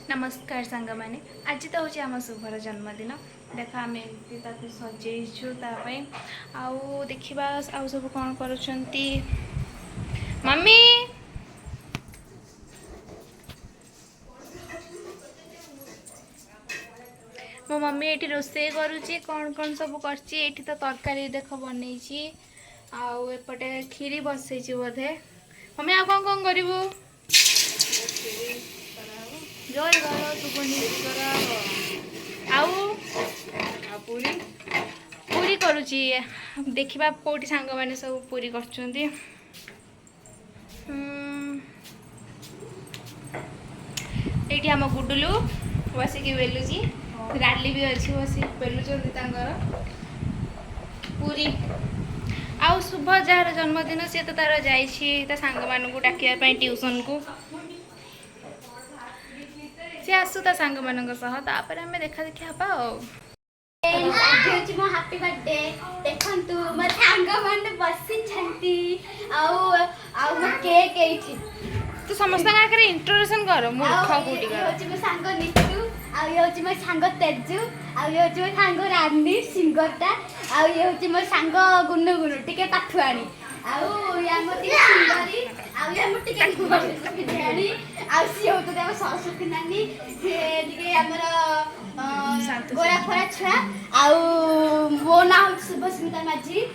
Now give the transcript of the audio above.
नमस्कार सांग मैंने आज तो हूँ आम शुभर जन्मदिन देख आम एमती सजेचु आउ देखा आउ सब कौन कर मम्मी मो मम्मी ये रोसे करुच्ची कौन कौन सब कर तो तरकारी देख बनई आपटे खीरी बसई बोधे मम्मी आ कौन करू जय घर सुबनी आउ पूरी पूरी करुच्ची देखा कौटी सांग मैंने सब पूरी कर ये आम गुडुलू बसिकी बेलुची राली भी अच्छी बस बेलुचर पूरी आउ शुभ जार जन्मदिन सी तो तार जा सांग मानू डाकिया ट्यूशन को सी आसू ता सांग मान आम देखा देखी हाँ आज मो हैप्पी बर्थडे देखंतु मो सांग माने बसी छंती आउ मो केक एठी तू समस्त आगे इंट्रोडक्शन कर मूर्ख कोटी कर होची मो सांग नितू आ ये होची मो सांग तेजू आ ये होची मो सांग रानी सिंगरटा आ ये होची मो सांग गुनु गुनु टिके पाठुआणी आउ या मो टिके सुंदरी आउ या मो टिके गुवाणी आउ सी हो तो देव सरस्वती नानी से टिके हमर गोरा फोरा छुआ आउ मो ना शुभस्मिता माझी।